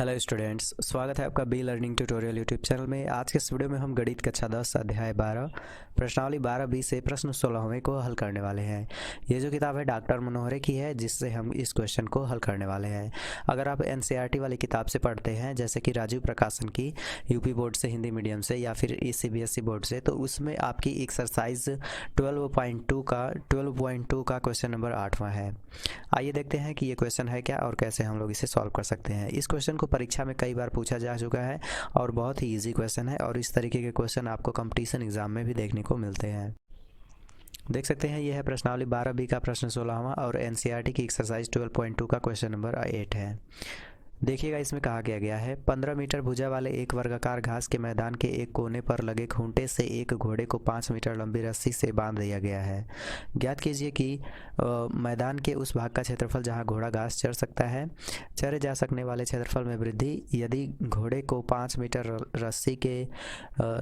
Hello students, स्वागत है आपका be learning tutorial YouTube channel में। आज के इस वीडियो में हम गणित कक्षा 10 अध्याय 12 प्रश्नावली 12B से प्रश्न 16वें को हल करने वाले हैं। ये जो किताब है डॉक्टर मनोहरे की है, जिससे हम इस क्वेश्चन को हल करने वाले हैं। अगर आप NCERT वाली किताब से पढ़ते हैं, जैसे कि राजीव प्रकाशन की, यूपी बोर्ड से, हिंदी मीडियम से या फिर CBSE बोर्ड से, तो उसमें आपकी एक्सरसाइज 12.2 का क्वेश्चन नंबर 8वां है। आइए देखते हैं कि ये क्वेश्चन है क्या और कैसे हम लोग इसे सॉल्व कर सकते हैं। इस क्वेश्चन को परीक्षा में कई बार पूछा जा चुका है और बहुत ही इजी क्वेश्चन है, और इस तरीके के क्वेश्चन आपको कंपटीशन एग्जाम में भी देखने को मिलते हैं। देख सकते हैं, यह है प्रश्नावली 12B का प्रश्न 16वां और NCERT की एक्सरसाइज 12.2 का क्वेश्चन नंबर 8 है। देखिएगा, इसमें कहा गया है 15 मीटर भुजा वाले एक वर्गाकार घास के मैदान के एक कोने पर लगे खूंटे से एक घोड़े को 5 मीटर लंबी रस्सी से बांध दिया गया है। ज्ञात कीजिए कि मैदान के उस भाग का क्षेत्रफल जहां घोड़ा घास चर सकता है। चरे जा सकने वाले क्षेत्रफल में वृद्धि यदि घोड़े को 5 मीटर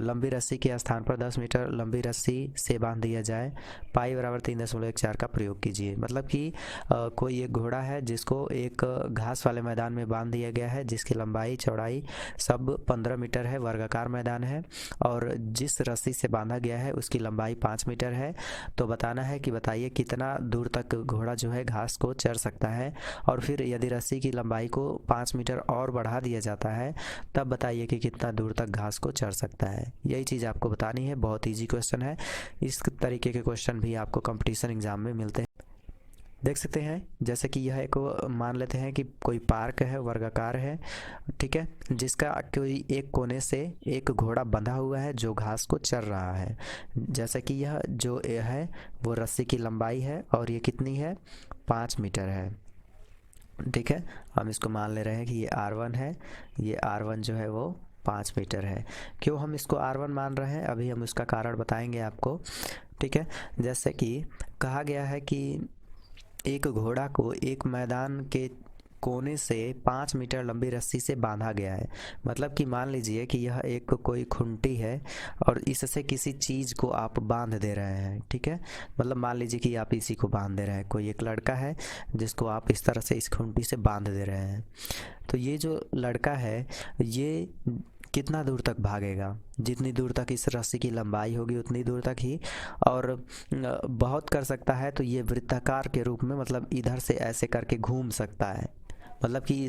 लंबी रस्सी के स्थान पर 10 मीटर लंबी रस्सी से बांध दिया जाए। पाई बराबर 3.14 का प्रयोग कीजिए। मतलब कि कोई एक घोड़ा है जिसको एक घास वाले मैदान में बांध दिया गया है, जिसकी लंबाई चौड़ाई सब 15 मीटर है, वर्गाकार मैदान है, और जिस रस्सी से बांधा गया है उसकी लंबाई 5 मीटर है। तो बताना है कि बताइए कितना दूर तक घोड़ा जो है घास को चर सकता है। और फिर यदि रस्सी की लंबाई को 5 मीटर और बढ़ा दिया जाता है, तब बताइए कि कितना दूर तक घास को चर सकता है। यही चीज़ आपको बतानी है। बहुत ईजी क्वेश्चन है। इस तरीके के क्वेश्चन भी आपको कंपटीशन एग्जाम में मिलते हैं। देख सकते हैं, जैसे कि यह एक, मान लेते हैं कि कोई पार्क है, वर्गाकार है, ठीक है, जिसका कोई एक कोने से एक घोड़ा बंधा हुआ है जो घास को चर रहा है। जैसे कि यह जो है वो रस्सी की लंबाई है और ये कितनी है, 5 मीटर है। ठीक है, हम इसको मान ले रहे हैं कि ये R1 है, ये R1 जो है वो 5 मीटर है। क्यों हम इसको R1 मान रहे हैं, अभी हम उसका कारण बताएंगे आपको। ठीक है, जैसे कि कहा गया है कि एक घोड़ा को एक मैदान के कोने से 5 मीटर लंबी रस्सी से बांधा गया है। मतलब कि मान लीजिए कि यह एक कोई खूंटी है और इससे किसी चीज़ को आप बांध दे रहे हैं। ठीक है, मतलब मान लीजिए कि आप इसी को बांध दे रहे हैं। कोई एक लड़का है जिसको आप इस तरह से इस खूंटी से बांध दे रहे हैं। तो ये जो लड़का है ये कितना दूर तक भागेगा, जितनी दूर तक इस रस्सी की लंबाई होगी उतनी दूर तक ही, और बहुत कर सकता है तो ये वृत्ताकार के रूप में, मतलब इधर से ऐसे करके घूम सकता है। मतलब कि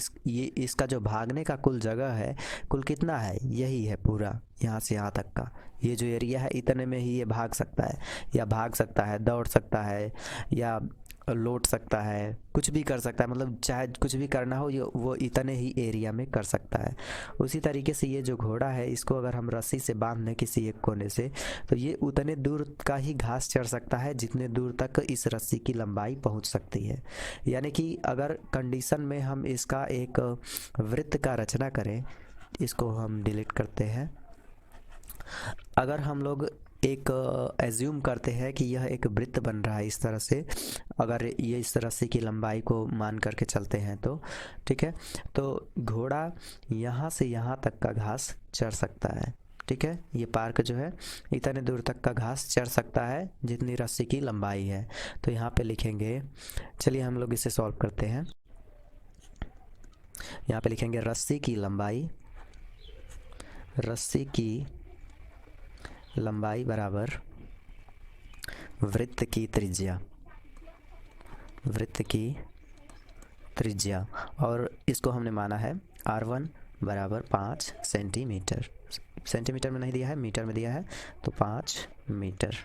इसका जो भागने का कुल जगह है, कुल कितना है, यही है पूरा यहाँ से यहाँ तक का। ये जो एरिया है इतने में ही ये भाग सकता है, या भाग सकता है, दौड़ सकता है, या लौट सकता है, कुछ भी कर सकता है। मतलब चाहे कुछ भी करना हो ये वो इतने ही एरिया में कर सकता है। उसी तरीके से ये जो घोड़ा है, इसको अगर हम रस्सी से बांध दें किसी एक कोने से, तो ये उतने दूर का ही घास चर सकता है जितने दूर तक इस रस्सी की लंबाई पहुंच सकती है। यानी कि अगर कंडीशन में हम इसका एक वृत्त का रचना करें, इसको हम डिलीट करते हैं। अगर हम लोग एक एज्यूम करते हैं कि यह एक वृत्त बन रहा है इस तरह से, अगर ये इस रस्सी की लंबाई को मान करके चलते हैं तो, ठीक है, तो घोड़ा यहाँ से यहाँ तक का घास चर सकता है। ठीक है, ये पार्क जो है इतने दूर तक का घास चर सकता है जितनी रस्सी की लंबाई है। तो यहाँ पे लिखेंगे, चलिए हम लोग इसे सॉल्व करते हैं। यहाँ पे लिखेंगे रस्सी की लंबाई बराबर वृत्त की त्रिज्या, और इसको हमने माना है R1 बराबर 5 सेंटीमीटर। सेंटीमीटर में नहीं दिया है, मीटर में दिया है, तो 5 मीटर।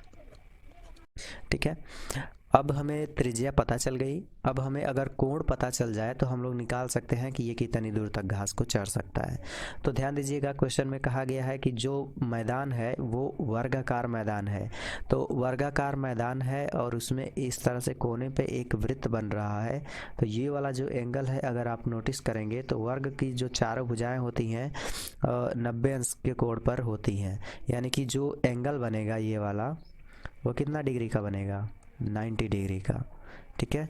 ठीक है, अब हमें त्रिज्या पता चल गई। अब हमें अगर कोण पता चल जाए तो हम लोग निकाल सकते हैं कि ये कितनी दूर तक घास को चर सकता है। तो ध्यान दीजिएगा, क्वेश्चन में कहा गया है कि जो मैदान है वो वर्गाकार मैदान है। तो वर्गाकार मैदान है और उसमें इस तरह से कोने पे एक वृत्त बन रहा है। तो ये वाला जो एंगल है, अगर आप नोटिस करेंगे तो वर्ग की जो चारों भुजाएँ होती हैं 90 अंश के कोण पर होती हैं। यानी कि जो एंगल बनेगा ये वाला, वो कितना डिग्री का बनेगा, 90 डिग्री का। ठीक है,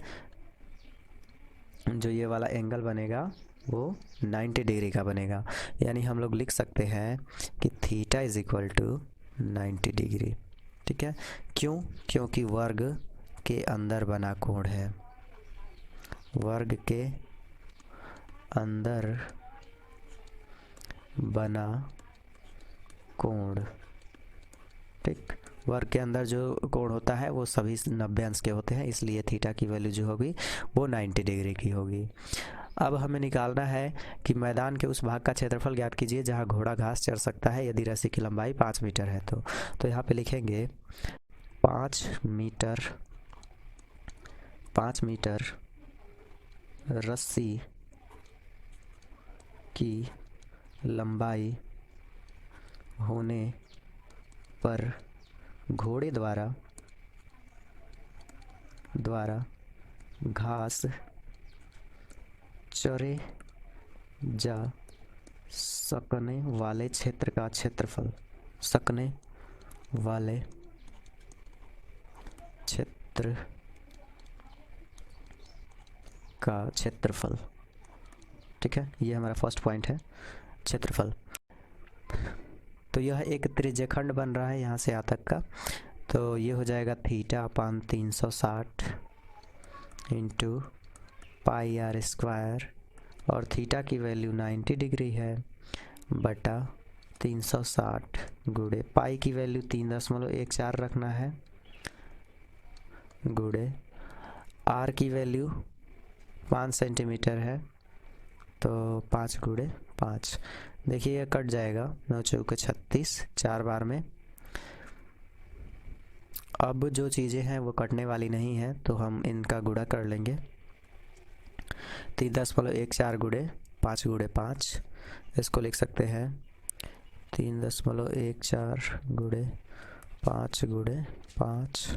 जो ये वाला एंगल बनेगा वो 90 डिग्री का बनेगा। यानी हम लोग लिख सकते हैं कि theta is equal to 90 degree. ठीक है, क्यों, क्योंकि वर्ग के अंदर बना कोण है, वर्ग के अंदर बना कोण। ठीक, वर्ग के अंदर जो कोण होता है वो सभी 90 अंश के होते हैं, इसलिए थीटा की वैल्यू जो होगी वो 90 डिग्री की होगी। अब हमें निकालना है कि मैदान के उस भाग का क्षेत्रफल ज्ञात कीजिए जहां घोड़ा घास चर सकता है यदि रस्सी की लंबाई 5 मीटर है। तो यहाँ पे लिखेंगे 5 मीटर रस्सी की लंबाई होने पर घोड़े द्वारा घास चरे जा सकने वाले क्षेत्र का क्षेत्रफल, सकने वाले क्षेत्र का क्षेत्रफल। ठीक है, ये हमारा फर्स्ट पॉइंट है, क्षेत्रफल। तो यह एक त्रिज्यखंड बन रहा है यहाँ से यहाँ तक का, तो ये हो जाएगा theta upon 360 into pi R square, और थीटा की वैल्यू 90 डिग्री है, बटा 360 गुणे पाई की वैल्यू 3.14 रखना है, गुणे आर की वैल्यू 5 सेंटीमीटर है, तो 5 गुणे 5। देखिए ये कट जाएगा, 9 चौके 36, 4 बार में। अब जो चीज़ें हैं वो कटने वाली नहीं हैं, तो हम इनका गुणा कर लेंगे। 3.14 गुणे 5 गुणे 5, इसको लिख सकते हैं 3.14 गुणे 5 गुणे 5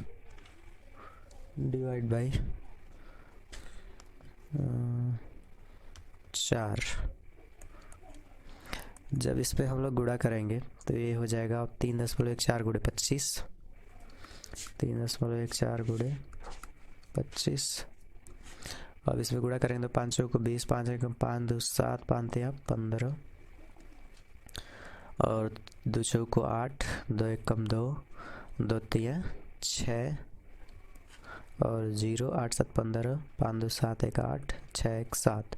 डिवाइड बाई 4। जब इस पे हम लोग गुणा करेंगे तो ये हो जाएगा 3.14 गुणे 25, 3.14 गुणे 25। अब इसमें गुणा करेंगे तो 5 को 20, 5 एकम 5 2 7, 5 3 15, और 2 चौको 8, 2 एकम 2, 2 3 6, और 0 8 7 15, 5 2 7 1 8, 6 1 7।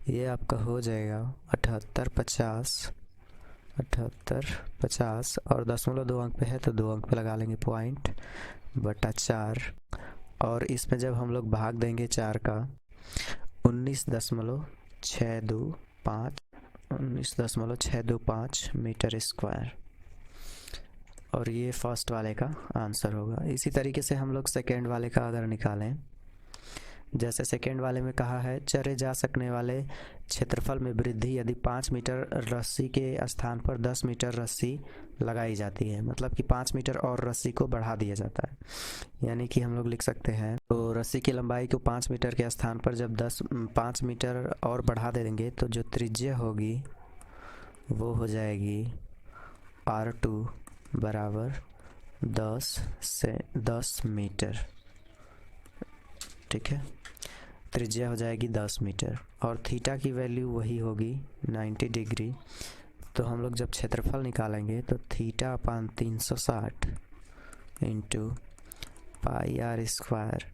ये आपका हो जाएगा 78 50, और 0.2 अंक पे है तो 2 अंक पे लगा लेंगे पॉइंट, बटा 4। और इसमें जब हम लोग भाग देंगे 4 का 19.625 मीटर स्क्वायर, और ये फर्स्ट वाले का आंसर होगा। इसी तरीके से हम लोग सेकेंड वाले का अगर निकालें, जैसे सेकेंड वाले में कहा है चरे जा सकने वाले क्षेत्रफल में वृद्धि यदि 5 मीटर रस्सी के स्थान पर 10 मीटर रस्सी लगाई जाती है, मतलब कि 5 मीटर और रस्सी को बढ़ा दिया जाता है। यानी कि हम लोग लिख सकते हैं, तो रस्सी की लंबाई को 5 मीटर के स्थान पर जब 5 मीटर और बढ़ा देंगे तो जो त्रिज्या होगी वो हो जाएगी R2 बराबर 10 मीटर। ठीक है, त्रिज्या हो जाएगी 10 मीटर, और थीटा की वैल्यू वही होगी 90 डिग्री। तो हम लोग जब क्षेत्रफल निकालेंगे तो theta upon 360 into pi R square,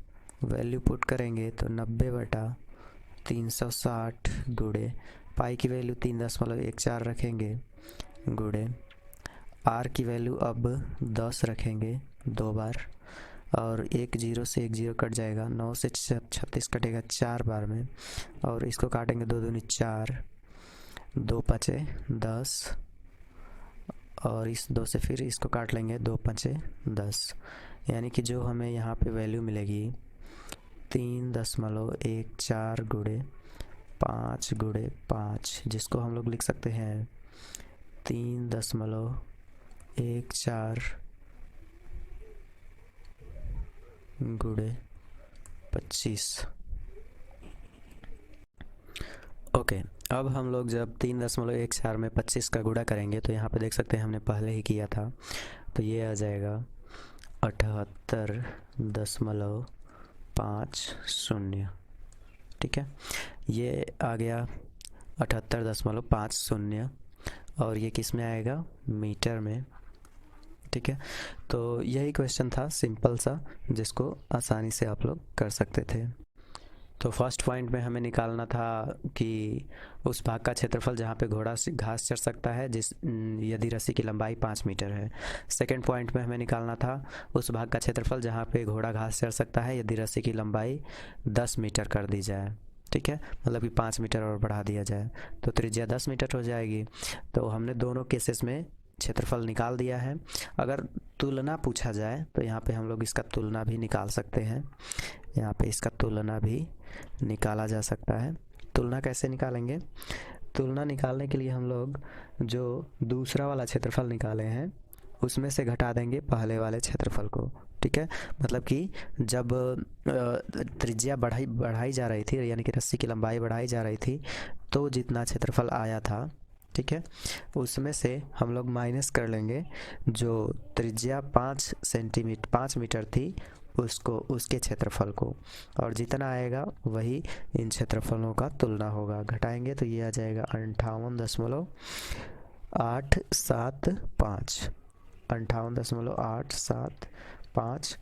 value put करेंगे तो 90/360 गुणे पाई की वैल्यू 3.14 रखेंगे, गुणे आर की वैल्यू अब 10 रखेंगे 2 बार, और 1 0 से 1 0 कट जाएगा, 9 से 36 कटेगा 4 बार में, और इसको काटेंगे 2 दूनी 4, 2 5 10, और इस 2 से फिर इसको काट लेंगे 2 5 10। यानी कि जो हमें यहाँ पे वैल्यू मिलेगी 3.14 गुणे 5 गुणे 5, जिसको हम लोग लिख सकते हैं 3.14 गुणे 25। ओके, अब हम लोग जब 3.14 में 25 का गुणा करेंगे तो यहाँ पे देख सकते हैं हमने पहले ही किया था, तो ये आ जाएगा 78.50। ठीक है, ये आ गया 78.50, और ये किस में आएगा, मीटर में। ठीक है, तो यही क्वेश्चन था सिंपल सा, जिसको आसानी से आप लोग कर सकते थे। तो फर्स्ट पॉइंट में हमें निकालना था कि उस भाग का क्षेत्रफल जहाँ पे घोड़ा घास चर सकता है यदि रस्सी की लंबाई 5 मीटर है। सेकंड पॉइंट में हमें निकालना था उस भाग का क्षेत्रफल जहाँ पे घोड़ा घास चर सकता है यदि रस्सी की लंबाई 10 मीटर कर दी जाए। ठीक है, मतलब कि 5 मीटर और बढ़ा दिया जाए तो त्रिज्या 10 मीटर हो जाएगी। तो हमने दोनों केसेस में क्षेत्रफल निकाल दिया है। अगर तुलना पूछा जाए तो यहाँ पे हम लोग इसका तुलना भी निकाल सकते हैं। यहाँ पे इसका तुलना भी निकाला जा सकता है। तुलना कैसे निकालेंगे? तुलना निकालने के लिए हम लोग जो दूसरा वाला क्षेत्रफल निकाले हैं उसमें से घटा देंगे पहले वाले क्षेत्रफल को। ठीक है, मतलब कि जब त्रिज्या बढ़ाई जा रही थी, यानी कि रस्सी की लंबाई बढ़ाई जा रही थी, तो जितना क्षेत्रफल आया था, ठीक है, उसमें से हम लोग माइनस कर लेंगे जो त्रिज्या 5 मीटर थी उसको, उसके क्षेत्रफल को, और जितना आएगा वही इन क्षेत्रफलों का तुलना होगा। घटाएंगे तो ये आ जाएगा 58.875 58.875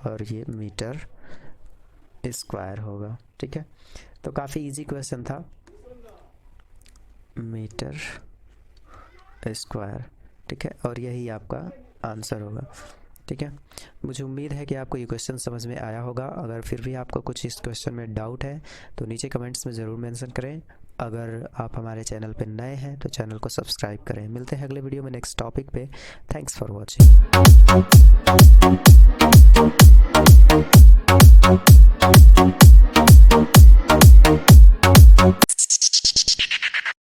और ये मीटर स्क्वायर होगा। ठीक है, तो काफ़ी इजी क्वेश्चन था, मीटर स्क्वायर। ठीक है, और यही आपका आंसर होगा। ठीक है, मुझे उम्मीद है कि आपको ये क्वेश्चन समझ में आया होगा। अगर फिर भी आपको कुछ इस क्वेश्चन में डाउट है तो नीचे कमेंट्स में ज़रूर मेंशन करें। अगर आप हमारे चैनल पे नए हैं तो चैनल को सब्सक्राइब करें। मिलते हैं अगले वीडियो में नेक्स्ट टॉपिक पे। Thanks for watching.